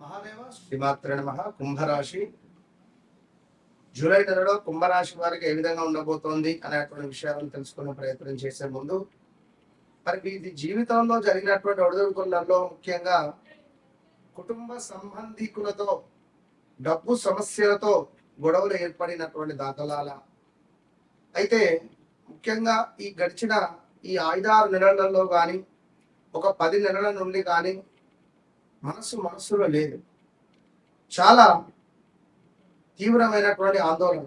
మహాదేవ శ్రీమాత్రే నమః. కుంభరాశి జూలై నెలలో కుంభరాశి వారికి ఏ విధంగా ఉండబోతోంది అనేటువంటి విషయాలను తెలుసుకునే ప్రయత్నం చేసే ముందు మరి ఇది జీవితంలో జరిగినటువంటి ఒడిదుడుకులలో ముఖ్యంగా కుటుంబ సంబంధికులతో డబ్బు సమస్యలతో గొడవలు ఏర్పడినటువంటి దాఖలాల అయితే ముఖ్యంగా ఈ గడిచిన ఈ 5-6 నెలలలో కానీ ఒక 10 నెలల నుండి కానీ మనసులో లేదు. చాలా తీవ్రమైనటువంటి ఆందోళన.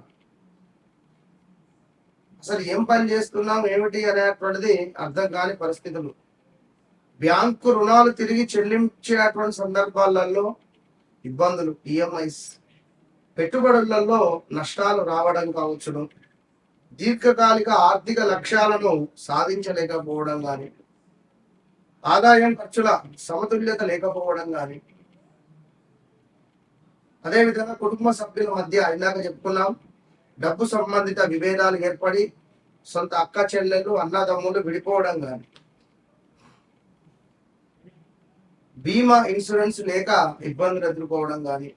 అసలు ఏం పని చేస్తున్నాం ఏమిటి అనేటువంటిది అర్థం కాని పరిస్థితులు. బ్యాంకు రుణాలు తిరిగి చెల్లించేటువంటి సందర్భాలలో ఇబ్బందులు, ఈఎంఐస్, పెట్టుబడులలో నష్టాలు రావడం కావచ్చును, దీర్ఘకాలిక ఆర్థిక లక్ష్యాలను సాధించలేకపోవడం కానీ, ఆదాయం ఖర్చుల సమతుల్యత లేకపోవడం కానీ, అదేవిధంగా కుటుంబ సభ్యుల మధ్య ఇందాక చెప్పుకున్నాం డబ్బు సంబంధిత విభేదాలు ఏర్పడి సొంత అక్క చెల్లెలు అన్నదమ్ములు విడిపోవడం కానీ, బీమా ఇన్సూరెన్స్ లేక ఇబ్బందులు ఎదుర్కోవడం కానీ,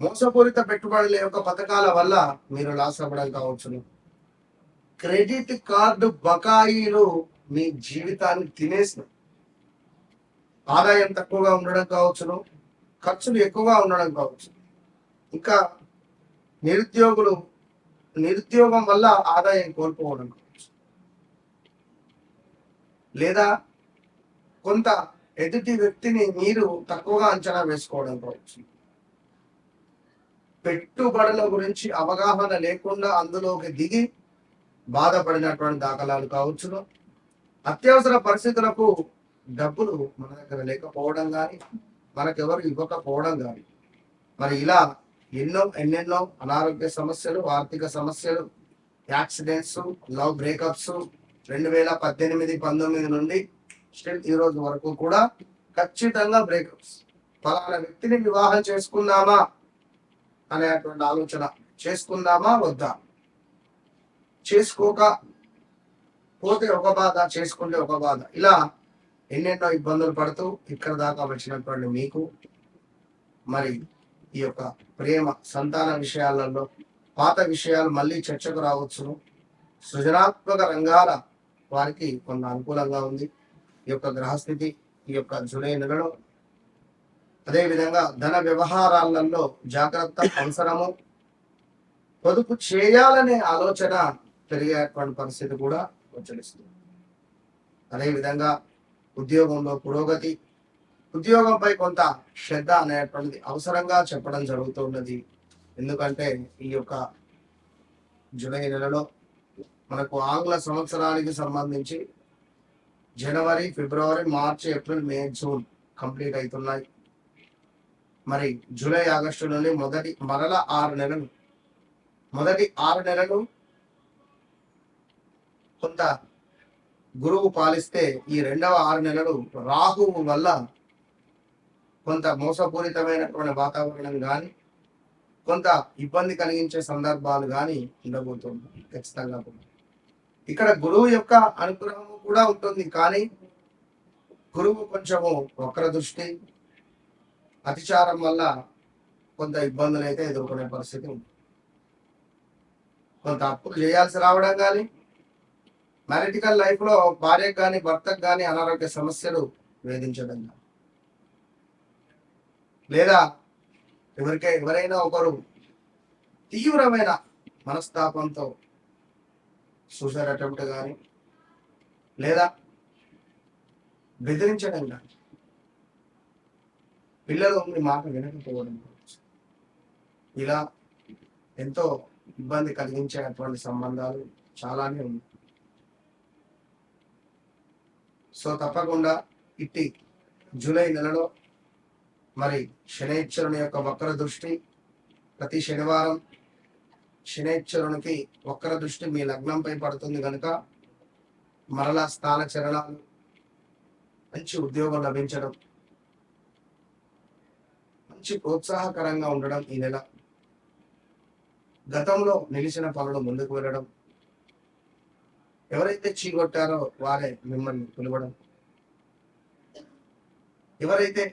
మోసపూరిత పెట్టుబడుల యొక్క పథకాల వల్ల మీరు లాస్ అవ్వడం కావచ్చును, క్రెడిట్ కార్డు బకాయిలు మీ జీవితాన్ని తినేసిన, ఆదాయం తక్కువగా ఉండడం కావచ్చును, ఖర్చులు ఎక్కువగా ఉండడం కావచ్చు, ఇంకా నిరుద్యోగం వల్ల ఆదాయం కోల్పోవడం కావచ్చు, లేదా కొంత ఎదుటి వ్యక్తిని మీరు తక్కువగా అంచనా వేసుకోవడం కావచ్చు, పెట్టుబడుల గురించి అవగాహన లేకుండా అందులోకి దిగి బాధపడినటువంటి దాఖలాలు కావచ్చును, అత్యవసర పరిస్థితులకు డబ్బులు మన దగ్గర లేకపోవడం కానీ, మనకెవరు ఇవ్వకపోవడం కానీ, మరి ఇలా ఎన్నెన్నో అనారోగ్య సమస్యలు, ఆర్థిక సమస్యలు, యాక్సిడెంట్స్, లవ్ బ్రేకప్స్ 2018-19 నుండి స్టిల్ ఈ రోజు వరకు కూడా ఖచ్చితంగా బ్రేకప్స్. ఫలానా వ్యక్తిని వివాహం చేసుకుందామా అనేటువంటి ఆలోచన, చేసుకుందామా వద్దా, చేసుకోక పోతే ఒక బాధ, చేసుకుంటే ఒక బాధ, ఇలా ఎన్నెన్నో ఇబ్బందులు పడుతూ ఇక్కడ దాకా వచ్చినటువంటి మీకు మరి ఈ యొక్క ప్రేమ, సంతాన విషయాలలో పాత విషయాలు మళ్ళీ చర్చకు రావచ్చును. సృజనాత్మక రంగాల వారికి కొంత అనుకూలంగా ఉంది ఈ యొక్క గ్రహస్థితి ఈ యొక్క జూలై నెలలో. అదేవిధంగా ధన వ్యవహారాలలో జాగ్రత్త అవసరము. పొదుపు చేయాలనే ఆలోచన పెరిగేటువంటి పరిస్థితి కూడా గోచరిస్తుంది. అదేవిధంగా ఉద్యోగంలో పురోగతి, ఉద్యోగంపై కొంత శ్రద్ధ అనేటువంటిది అవసరంగా చెప్పడం జరుగుతున్నది. ఎందుకంటే ఈ యొక్క జూలై నెలలో మనకు ఆంగ్ల సంవత్సరానికి సంబంధించి జనవరి, ఫిబ్రవరి, మార్చి, ఏప్రిల్, మే, జూన్ కంప్లీట్ అవుతున్నాయి. మరి జూలై, ఆగస్టు నుండి మొదటి 6 నెలలు కొంత గురువు పాలిస్తే ఈ రెండవ 6 నెలలు రాహువు వల్ల కొంత మోసపూరితమైనటువంటి వాతావరణం కానీ, కొంత ఇబ్బంది కలిగించే సందర్భాలు కానీ ఉండబోతుంది ఖచ్చితంగా. ఇక్కడ గురువు యొక్క అనుగ్రహం కూడా ఉంటుంది, కానీ గురువు కొంచెము వక్ర దృష్టి, అతిచారం వల్ల కొంత ఇబ్బందులు అయితే ఎదుర్కొనే పరిస్థితి ఉంది. కొంత అప్పులు చేయాల్సి రావడం కానీ, మ్యారిటికల్ లైఫ్ లో భార్యకు కానీ భర్తకు కానీ అనారోగ్య సమస్యలు వేధించడం కానీ, లేదా ఎవరైనా ఒకరు తీవ్రమైన మనస్తాపంతో సూసైడ్ అటెంప్ట్ కానీ, లేదా బెదిరించడం కానీ, పిల్లలు మీ మాట వినకపోవడం కావచ్చు, ఇలా ఎంతో ఇబ్బంది కలిగించేటువంటి సంబంధాలు చాలానే ఉన్నాయి. సో తప్పకుండా ఇట్టి జూలై నెలలో మరి శనైశ్వరుని యొక్క వక్ర దృష్టి, ప్రతి శనివారం శనైశ్వరునికి వక్ర దృష్టి మీ లగ్నంపై పడుతుంది కనుక మరలా స్థాన చరణాలు, మంచి ఉద్యోగం లభించడం, మంచి ప్రోత్సాహకరంగా ఉండడం ఈ నెల, గతంలో నిలిచిన పనులు ముందుకు వెళ్ళడం, ఎవరైతే చీకొట్టారో వారే మిమ్మల్ని పిలవడం, ఎవరైతే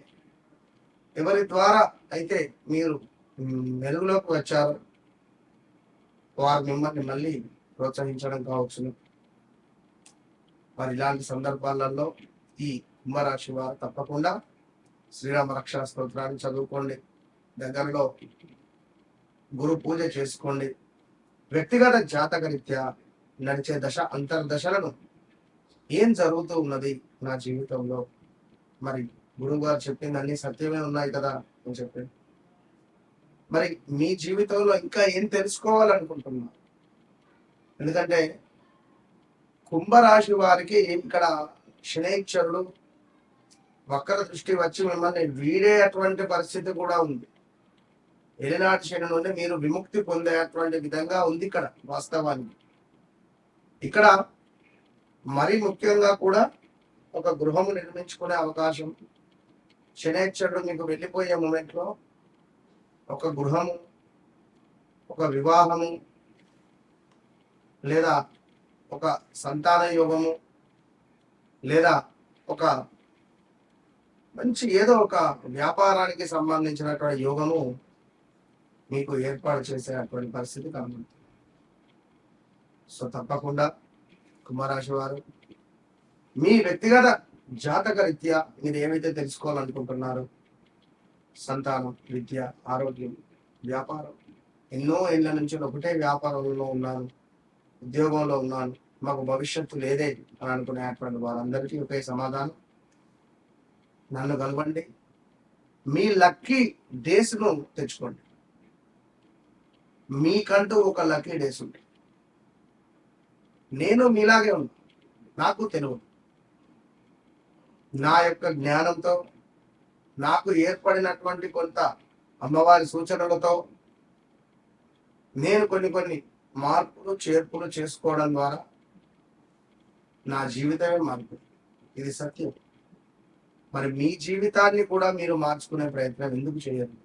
ఎవరి ద్వారా అయితే మీరు వెలుగులోకి వచ్చారో వారు మిమ్మల్ని మళ్ళీ ప్రోత్సహించడం కావచ్చును. మరి ఇలాంటి సందర్భాలలో ఈ కుంభరాశి వారు తప్పకుండా శ్రీరామ రక్షా స్తోత్రాన్ని చదువుకోండి, దగ్గరలో గురు పూజ చేసుకోండి. వ్యక్తిగత జాతకరీత్యా నడిచే దశ అంతర్దశలను ఏం జరుగుతూ ఉన్నది నా జీవితంలో, మరి గురువు గారు చెప్పింది అన్ని సత్యమే ఉన్నాయి కదా అని చెప్పి, మరి మీ జీవితంలో ఇంకా ఏం తెలుసుకోవాలనుకుంటున్నా? ఎందుకంటే కుంభరాశి వారికి ఇక్కడ శనైశ్వరుడు వక్ర దృష్టి వచ్చి మిమ్మల్ని వీడేటువంటి పరిస్థితి కూడా ఉంది. ఏలినాటి శని నుండి మీరు విముక్తి పొందేటువంటి విధంగా ఉంది ఇక్కడ వాస్తవానికి. ఇక్కడ మరి ముఖ్యంగా కూడా ఒక గృహము నిర్మించుకునే అవకాశం, శనైశ్వరుడు మీకు వెళ్ళిపోయే మూమెంట్లో ఒక గృహము, ఒక వివాహము, లేదా ఒక సంతాన యోగము, లేదా ఒక మంచి ఏదో ఒక వ్యాపారానికి సంబంధించినటువంటి యోగము మీకు ఏర్పాటు చేసేటువంటి పరిస్థితి కనబడుతుంది. సో తప్పకుండా కుంభరాశి వారు మీ వ్యక్తిగత జాతక రీత్యా మీరు ఏమైతే తెలుసుకోవాలనుకుంటున్నారో, సంతానం, విద్య, ఆరోగ్యం, వ్యాపారం, ఎన్నో ఏళ్ళ నుంచి ఒకటే వ్యాపారంలో ఉన్నాను, ఉద్యోగంలో ఉన్నాను, మాకు భవిష్యత్తు లేదే అని అనుకునేటువంటి వారందరికీ ఒకే సమాధానం, నన్ను కలవండి, మీ లక్కీ డేస్ను తెచ్చుకోండి. మీకంటూ ఒక లక్కీ డేస్ ఉంటుంది. నేను మీలాగే ఉన్నా, నాకు తెలియదు, నా యొక్క జ్ఞానంతో, నాకు ఏర్పడినటువంటి కొంత అమ్మవారి సూచనలతో నేను కొన్ని మార్పులు చేర్పులు చేసుకోవడం ద్వారా నా జీవితమే మార్పు. ఇది సత్యం. మరి మీ జీవితాన్ని కూడా మీరు మార్చుకునే ప్రయత్నం ఎందుకు చేయరు?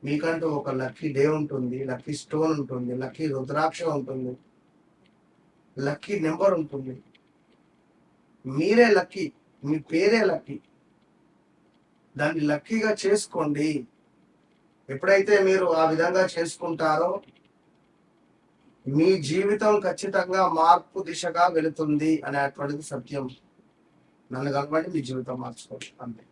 మీకంటూ ఒక లక్కీ డే ఉంటుంది, లక్కీ స్టోన్ ఉంటుంది, లక్కీ రుద్రాక్ష ఉంటుంది, లక్కీ నెంబర్ ఉంటుంది. మీరే లక్కీ, మీ పేరే లక్కీ. దాన్ని లక్కీగా చేసుకోండి. ఎప్పుడైతే మీరు ఆ విధంగా చేసుకుంటారో మీ జీవితం ఖచ్చితంగా మార్పు దిశగా వెళుతుంది అనేటువంటిది సత్యం. నన్ను కలపండి, మీ జీవితం మార్చుకోండి అంతే.